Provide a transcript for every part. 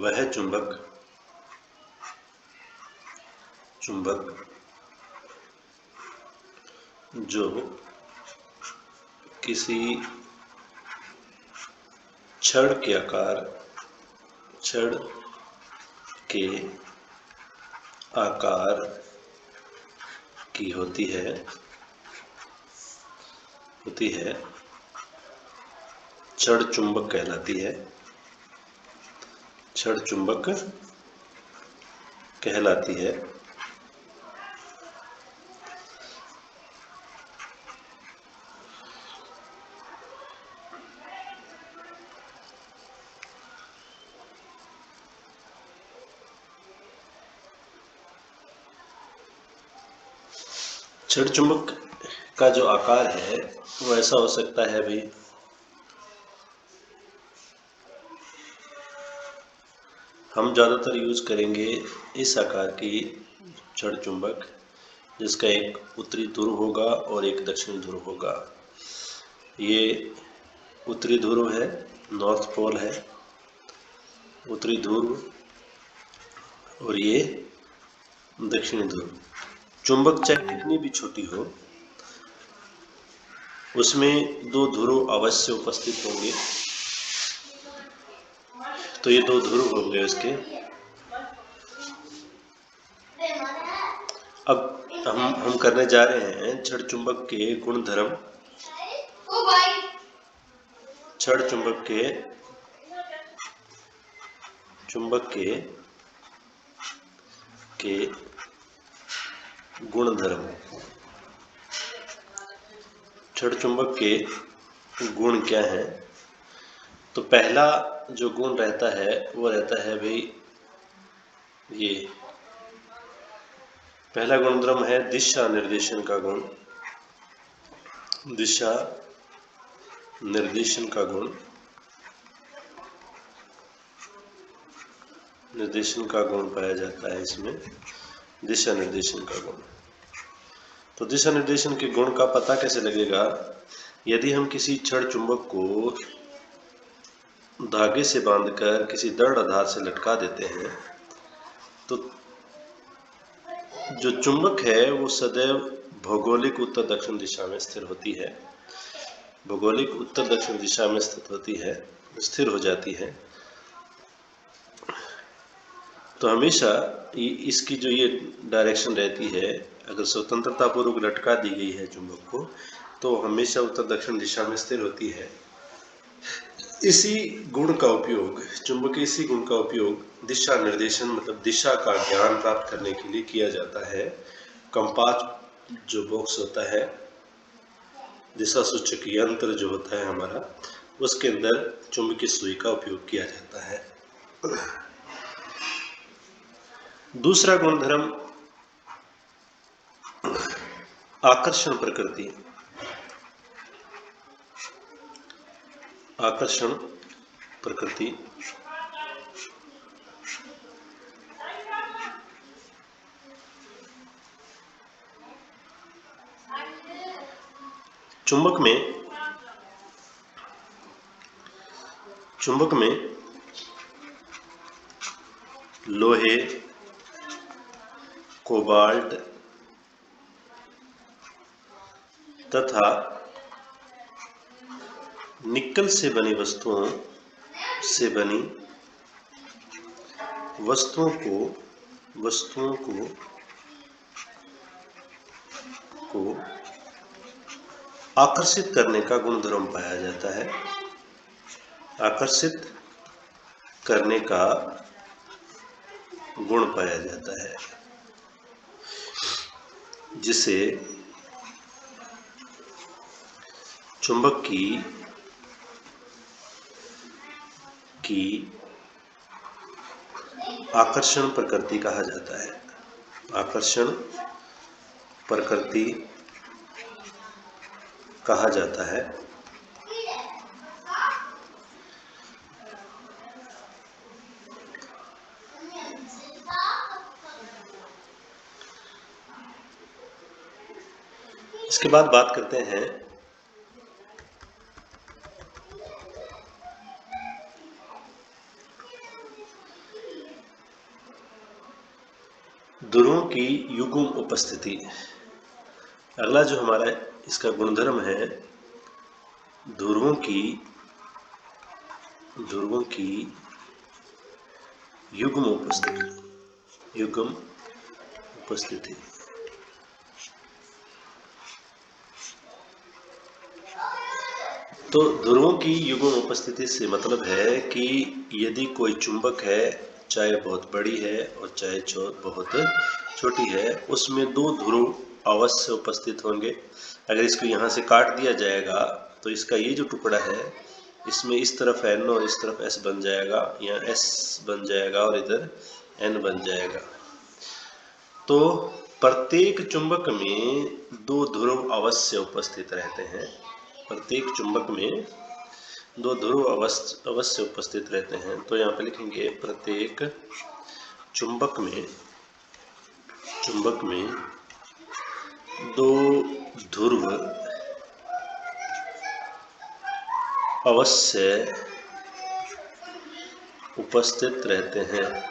वह चुंबक जो किसी छड़ के आकार की होती है छड़ चुंबक कहलाती है। छड़ चुंबक कहलाती है। छड़ चुंबक का जो आकार है वो ऐसा हो सकता है भाई, हम ज़्यादातर यूज करेंगे इस आकार की छड़ चुंबक जिसका एक उत्तरी ध्रुव होगा और एक दक्षिणी ध्रुव होगा। ये उत्तरी ध्रुव है, नॉर्थ पोल है उत्तरी ध्रुव, और ये दक्षिणी ध्रुव। चुंबक चाहे कितनी भी छोटी हो उसमें दो ध्रुव अवश्य उपस्थित होंगे। तो ये दो ध्रुव होंगे उसके। अब हम करने जा रहे हैं छड़ चुंबक के गुणधर्म। छड़ चुंबक के गुणधर्म। छड़ चुंबक के गुण क्या हैं? तो पहला जो गुण रहता है वो रहता है भाई, ये पहला गुणधर्म है दिशा निर्देशन का गुण। दिशा निर्देशन का गुण, निर्देशन का गुण पाया जाता है इसमें, दिशा निर्देशन का गुण। तो दिशा निर्देशन के गुण का पता कैसे लगेगा? यदि हम किसी छड़ चुंबक को धागे से बांधकर किसी दृढ़ आधार से लटका देते हैं तो जो चुंबक है वो सदैव भौगोलिक उत्तर दक्षिण दिशा में स्थिर होती है। भौगोलिक उत्तर दक्षिण दिशा में स्थित होती है, स्थिर हो जाती है। तो हमेशा इसकी जो ये डायरेक्शन रहती है, अगर स्वतंत्रता पूर्वक लटका दी गई है चुंबक को तो हमेशा उत्तर दक्षिण दिशा में स्थिर होती है। इसी गुण का उपयोग, चुंबक के इसी गुण का उपयोग दिशा निर्देशन मतलब दिशा का ज्ञान प्राप्त करने के लिए किया जाता है। कंपास जो बॉक्स होता है, दिशा सूचक यंत्र जो होता है हमारा, उसके अंदर चुंबकीय सुई का उपयोग किया जाता है। दूसरा गुणधर्म आकर्षण प्रकृति। आकर्षण प्रकृति चुंबक में लोहे, कोबाल्ट तथा निकल से बनी वस्तुओं को आकर्षित करने का गुणधर्म पाया जाता है। आकर्षित करने का गुण पाया जाता है जिसे चुंबक की आकर्षण प्रकृति कहा जाता है। आकर्षण प्रकृति कहा जाता है। इसके बाद बात करते हैं ध्रुवों की युग्म उपस्थिति। अगला जो हमारा इसका गुणधर्म है, ध्रुवों की युग्म उपस्थिति। तो ध्रुवों की युग्म उपस्थिति से मतलब है कि यदि कोई चुंबक है, चाहे बहुत बड़ी है और चाहे बहुत छोटी है, उसमें दो ध्रुव अवश्य उपस्थित होंगे। अगर इसको यहाँ से काट दिया जाएगा तो इसका ये जो टुकड़ा है, इसमें इस तरफ N और इस तरफ S बन जाएगा, यहाँ S बन जाएगा और इधर N बन जाएगा। तो प्रत्येक चुंबक में दो ध्रुव अवश्य उपस्थित रहते हैं। प्रत्येक चुंबक में दो ध्रुव अवश्य उपस्थित रहते हैं। तो यहाँ पे लिखेंगे प्रत्येक चुंबक में दो ध्रुव अवश्य उपस्थित रहते हैं।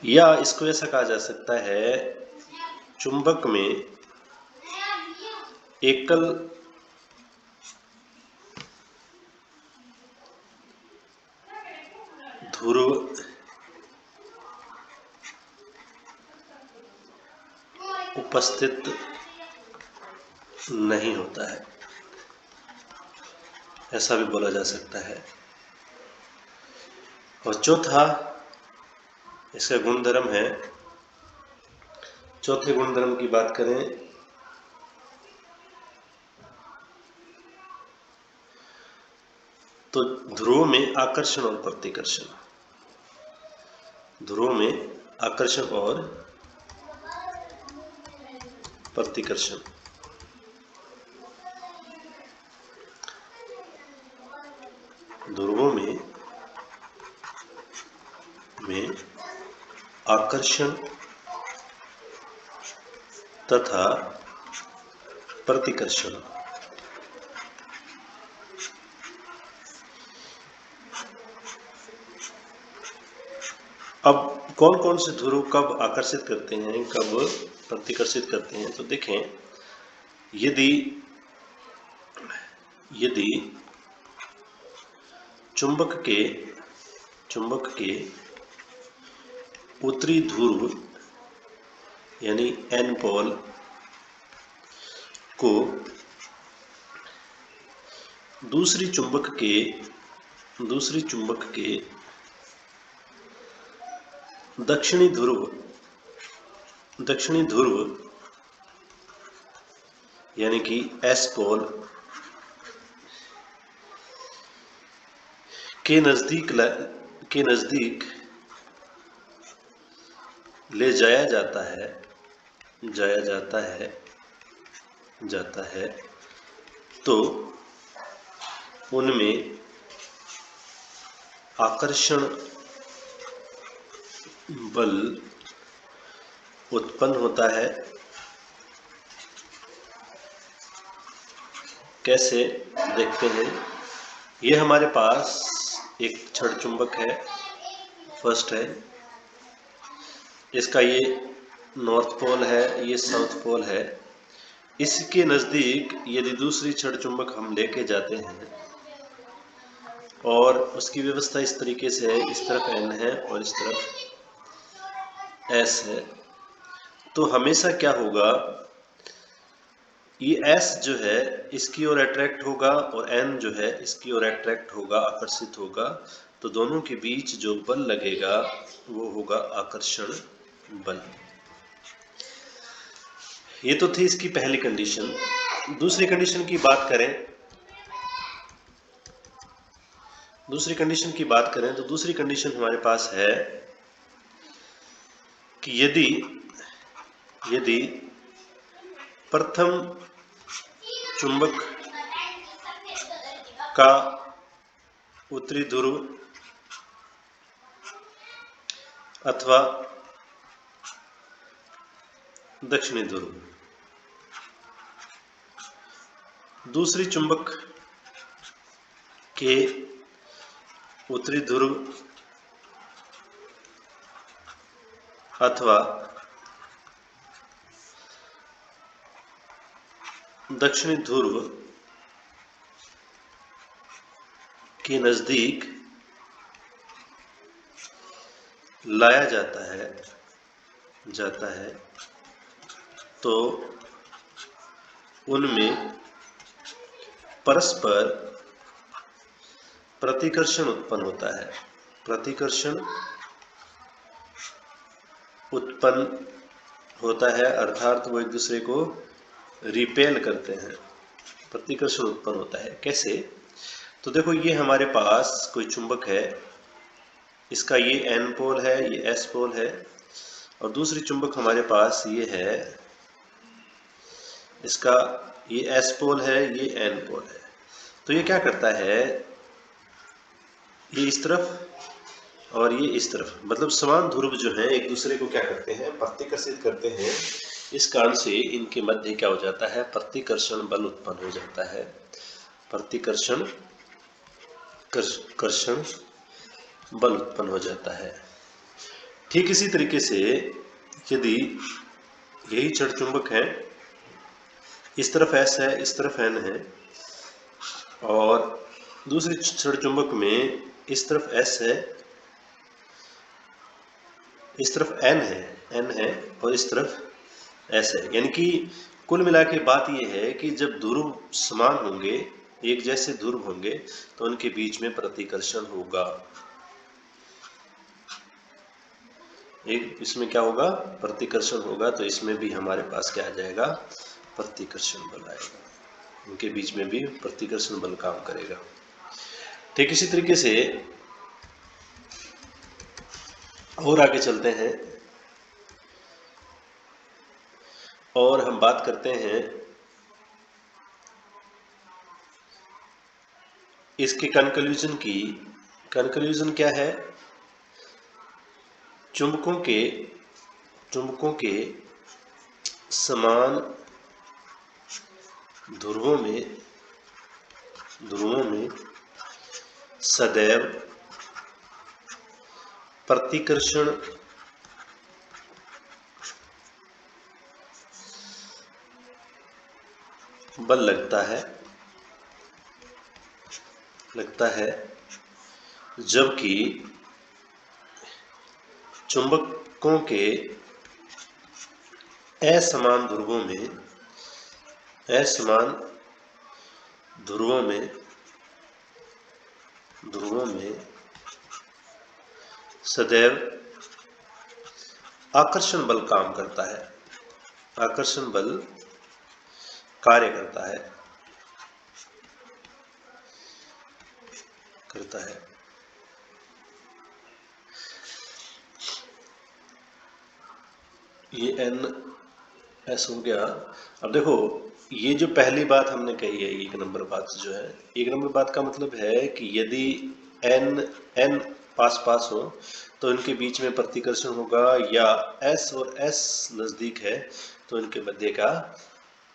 या इसको ऐसा कहा जा सकता है, चुंबक में एकल ध्रुव उपस्थित नहीं होता है, ऐसा भी बोला जा सकता है। और चौथा इसका गुणधर्म है, चौथे गुणधर्म की बात करें तो ध्रुवों में आकर्षण और प्रतिकर्षण। ध्रुवों में आकर्षण और प्रतिकर्षण। ध्रुवों में आकर्षण तथा प्रतिकर्षण। अब कौन कौन से ध्रुव कब आकर्षित करते हैं, कब प्रतिकर्षित करते हैं? तो देखें, यदि चुंबक के उत्तरी ध्रुव यानी N पोल को दूसरी चुंबक के दक्षिणी ध्रुव यानी कि S पोल के नजदीक ले जाया जाता है तो उनमें आकर्षण बल उत्पन्न होता है। कैसे, देखते हैं। ये हमारे पास एक छड़ चुंबक है, फर्स्ट है, इसका ये नॉर्थ पोल है, ये साउथ पोल है। इसके नज़दीक यदि दूसरी छड़ चुंबक हम लेके जाते हैं और उसकी व्यवस्था इस तरीके से है, इस तरफ N है और इस तरफ S है, तो हमेशा क्या होगा, ये S जो है इसकी ओर अट्रैक्ट होगा और N जो है इसकी ओर अट्रैक्ट होगा, आकर्षित होगा। तो दोनों के बीच जो बल लगेगा वो होगा आकर्षण बल। ये तो थी इसकी पहली कंडीशन। दूसरी कंडीशन की बात करें तो दूसरी कंडीशन हमारे पास है कि यदि प्रथम चुंबक का उत्तरी ध्रुव अथवा दक्षिणी ध्रुव दूसरी चुंबक के उत्तरी ध्रुव अथवा दक्षिणी ध्रुव के नजदीक लाया जाता है तो उनमें परस्पर प्रतिकर्षण उत्पन्न होता है। प्रतिकर्षण उत्पन्न होता है अर्थात वो एक दूसरे को रिपेल करते हैं। प्रतिकर्षण उत्पन्न होता है कैसे? तो देखो, ये हमारे पास कोई चुंबक है, इसका ये N पोल है, ये S पोल है, और दूसरी चुंबक हमारे पास ये है, इसका ये S पोल है, ये N पोल है। तो ये क्या करता है, ये इस तरफ और ये इस तरफ, मतलब समान ध्रुव जो है एक दूसरे को क्या करते हैं, प्रतिकर्षित करते हैं। इस कारण से इनके मध्य क्या हो जाता है, प्रतिकर्षण बल उत्पन्न हो जाता है। प्रतिकर्षण कर्षण बल उत्पन्न हो जाता है। ठीक इसी तरीके से यदि यही जड़ चुंबक है, इस तरफ S है, इस तरफ N है, और दूसरी जड़ चुंबक में इस तरफ S है, इस तरफ N है और इस तरफ S है। यानी कि कुल मिला के बात यह है कि जब ध्रुव समान होंगे, एक जैसे ध्रुव होंगे, तो उनके बीच में प्रतिकर्षण होगा। एक इसमें क्या होगा, प्रतिकर्षण होगा, तो इसमें भी हमारे पास क्या आ जाएगा, प्रतिकर्षण बल आएगा। उनके बीच में भी प्रतिकर्षण बल काम करेगा। ठीक इसी तरीके से और आगे चलते हैं और हम बात करते हैं इसके कंक्लूजन की। कंक्लूजन क्या है, चुंबकों के समान ध्रुवों में सदैव प्रतिकर्षण बल लगता है जबकि चुंबकों के असमान ध्रुवों में सदैव आकर्षण बल काम करता है, आकर्षण बल कार्य करता है। ये NS हो गया। अब देखो, ये जो पहली बात हमने कही है, एक नंबर बात जो है, एक नंबर बात का मतलब है कि यदि N पास हो तो इनके बीच में प्रतिकर्षण होगा, या S और S नजदीक है तो इनके मध्य का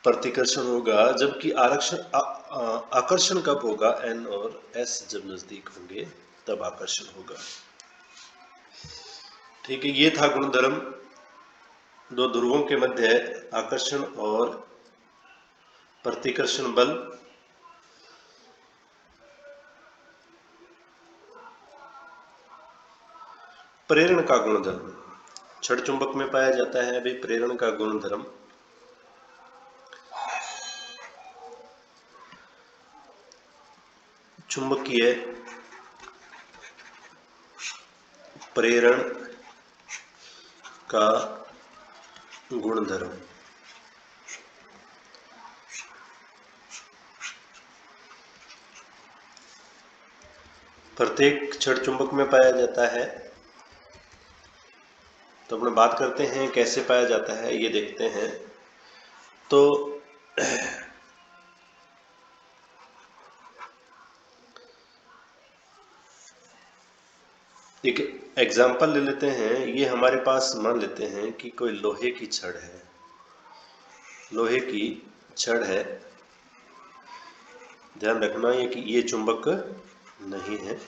प्रतिकर्षण होगा। जबकि आकर्षण कब होगा, N और S जब नजदीक होंगे तब आकर्षण होगा। ठीक है, ये था गुणधर्म दो ध्रुवों के मध्य आकर्षण और प्रतिकर्षण बल। प्रेरण का गुणधर्म छड़ चुंबक में पाया जाता है। अभी प्रेरण का गुणधर्म चुंबकीय प्रेरण का गुणधर्म। प्रत्येक छड़ चुंबक में पाया जाता है। तो अपने बात करते हैं कैसे पाया जाता है, ये देखते हैं। तो एक एग्जाम्पल ले लेते हैं। ये हमारे पास मान लेते हैं कि कोई लोहे की छड़ है, ध्यान रखना ये कि ये चुंबक नहीं है,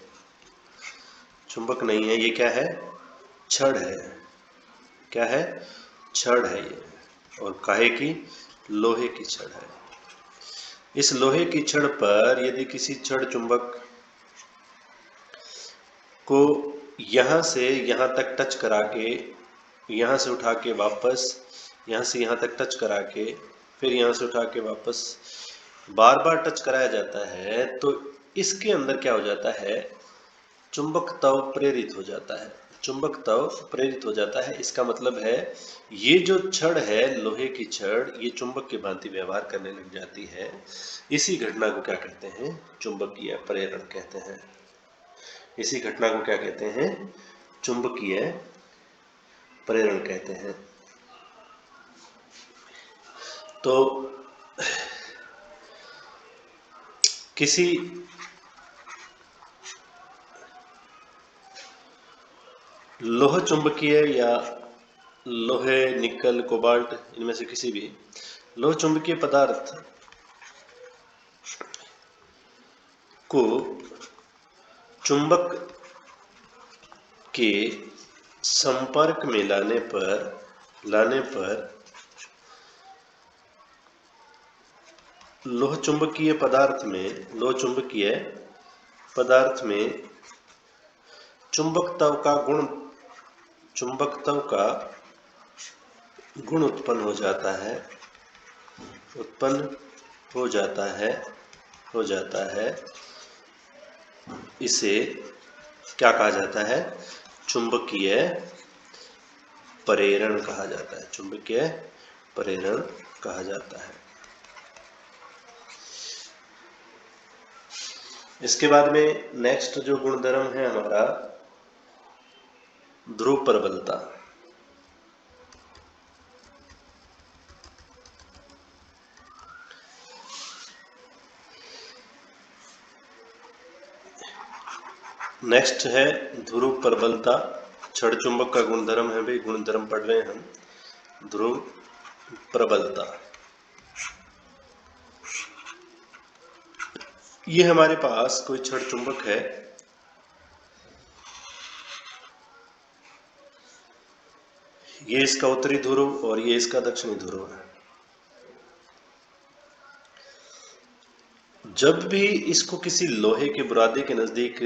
चुंबक नहीं है, ये क्या है, छड़ है। क्या है, छड़ है ये, और काहे की, लोहे की छड़ है। इस लोहे की छड़ पर यदि किसी छड़ चुंबक को यहाँ से यहाँ तक टच करा के, यहाँ से उठा के वापस यहाँ से यहाँ तक टच करा के, फिर यहाँ से उठा के वापस बार बार टच कराया जाता है, तो इसके अंदर क्या हो जाता है, चुंबकत्व प्रेरित हो जाता है। चुंबकत्व प्रेरित हो जाता है, इसका मतलब है ये जो छड़ है, लोहे की छड़, ये चुंबक के भांति व्यवहार करने लग जाती है। इसी घटना को क्या कहते हैं, चुंबकीय प्रेरण कहते हैं। इसी घटना को क्या कहते हैं, चुंबकीय प्रेरण कहते हैं। तो किसी लोह चुंबकीय या लोहे, निकल, कोबाल्ट, इनमें से किसी भी लोह चुंबकीय पदार्थ को चुंबक के संपर्क में लाने पर लोह चुंबकीय पदार्थ में चुंबकत्व का गुण उत्पन्न हो जाता है। इसे क्या कहा जाता है, चुंबकीय प्रेरण कहा जाता है। चुंबकीय प्रेरण कहा जाता है। इसके बाद में नेक्स्ट जो गुणधर्म है हमारा, ध्रुव प्रबलता। नेक्स्ट है ध्रुव प्रबलता। छड़ चुंबक का गुणधर्म है भाई, गुणधर्म पढ़ रहे हैं हम, ध्रुव प्रबलता। ये हमारे पास कोई छड़ चुंबक है, ये इसका उत्तरी ध्रुव और ये इसका दक्षिणी ध्रुव है। जब भी इसको किसी लोहे के बुरादे के नजदीक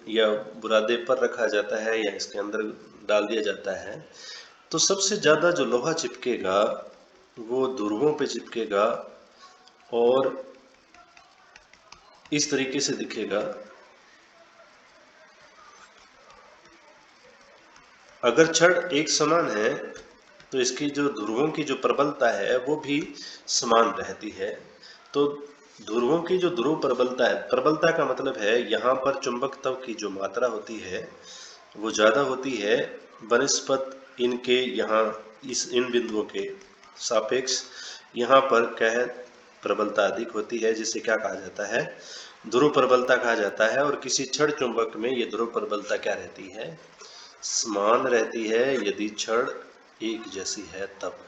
या बुरादे पर रखा जाता है या इसके अंदर डाल दिया जाता है, तो सबसे ज्यादा जो लोहा चिपकेगा वो ध्रुवों पे चिपकेगा और इस तरीके से दिखेगा। अगर छड़ एक समान है तो इसकी जो ध्रुवों की जो प्रबलता है वो भी समान रहती है। तो ध्रुवों की जो ध्रुव प्रबलता है, प्रबलता का मतलब है यहाँ पर चुंबकत्व की जो मात्रा होती है वो ज्यादा होती है बनिस्पत इनके यहाँ इन बिंदुओं के सापेक्ष यहाँ पर क्या है, प्रबलता अधिक होती है, जिसे क्या कहा जाता है, ध्रुव प्रबलता कहा जाता है। और किसी छड़ चुंबक में ये ध्रुव प्रबलता क्या रहती है, समान रहती है, यदि छड़ एक जैसी है तब।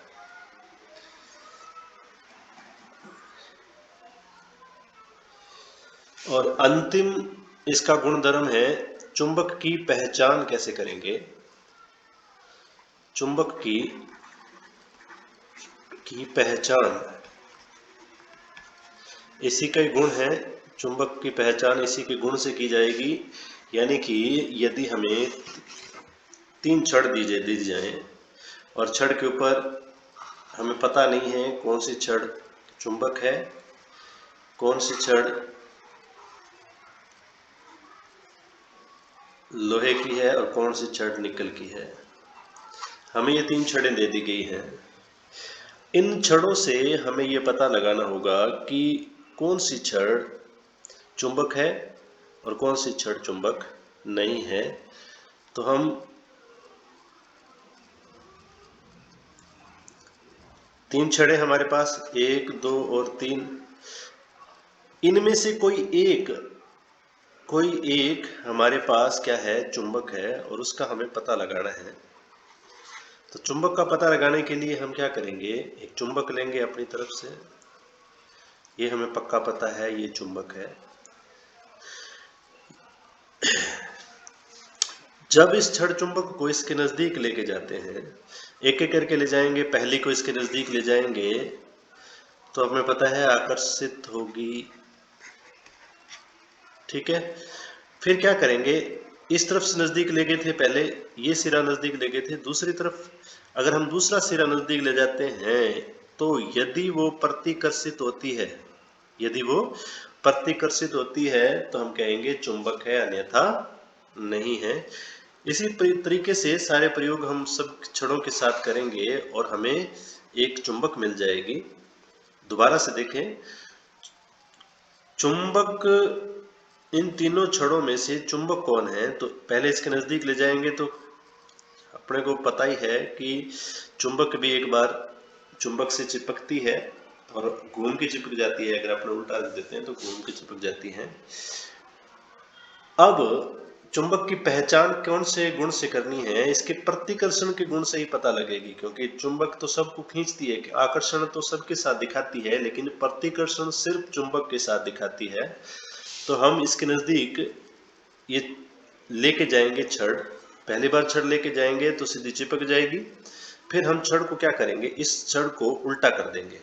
और अंतिम इसका गुणधर्म है, चुंबक की पहचान कैसे करेंगे। चुंबक की पहचान, इसी का गुण है, चुंबक की पहचान इसी के गुण से की जाएगी। यानी कि यदि हमें 3 छड़ दी जाए और छड़ के ऊपर हमें पता नहीं है कौन सी छड़ चुंबक है, कौन सी छड़ लोहे की है और कौन सी छड़ निकल की है, हमें ये 3 छड़ें दे दी गई हैं। इन छड़ों से हमें ये पता लगाना होगा कि कौन सी छड़ चुंबक है और कौन सी छड़ चुंबक नहीं है। तो हम 3 छड़ें हमारे पास, 1, 2 और 3, इनमें से कोई एक हमारे पास क्या है, चुंबक है और उसका हमें पता लगाना है। तो चुंबक का पता लगाने के लिए हम क्या करेंगे, एक चुंबक लेंगे अपनी तरफ से, ये हमें पक्का पता है ये चुंबक है। जब इस छड़ चुंबक को इसके नजदीक लेके जाते हैं, एक एक करके ले जाएंगे, पहली को इसके नजदीक ले जाएंगे तो हमें पता है आकर्षित होगी, ठीक है। फिर क्या करेंगे, इस तरफ से नजदीक ले गए थे, पहले ये सिरा नजदीक ले गए थे, दूसरी तरफ अगर हम दूसरा सिरा नजदीक ले जाते हैं तो यदि वो प्रतिकर्षित होती है, यदि वो प्रतिकर्षित होती है तो हम कहेंगे चुंबक है, अन्यथा नहीं है। इसी तरीके से सारे प्रयोग हम सब छड़ों के साथ करेंगे और हमें एक चुंबक मिल जाएगी। दोबारा से देखें, चुंबक, इन तीनों छड़ों में से चुंबक कौन है, तो पहले इसके नजदीक ले जाएंगे तो अपने को पता ही है कि चुंबक भी एक बार चुंबक से चिपकती है और घूम के चिपक जाती है, अगर अपने उल्टा रख देते हैं तो घूम के चिपक जाती है। अब चुंबक की पहचान कौन से गुण से करनी है, इसके प्रतिकर्षण के गुण से ही पता लगेगी, क्योंकि चुंबक तो सबको खींचती है, आकर्षण तो सबके साथ दिखाती है, लेकिन प्रतिकर्षण सिर्फ चुंबक के साथ दिखाती है। तो हम इसके नजदीक ये लेके जाएंगे छड़, पहली बार छड़ लेके जाएंगे तो सीधी चिपक जाएगी। फिर हम छड़ को क्या करेंगे, इस छड़ को उल्टा कर देंगे,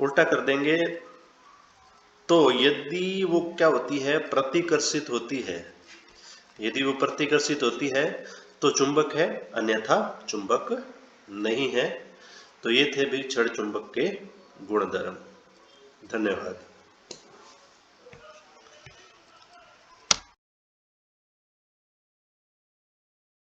उल्टा कर देंगे तो यदि वो क्या होती है, प्रतिकर्षित होती है, यदि वो प्रतिकर्षित होती है तो चुंबक है, अन्यथा चुंबक नहीं है। तो ये थे भी छड़ चुंबक के गुणधर्म। धन्यवाद।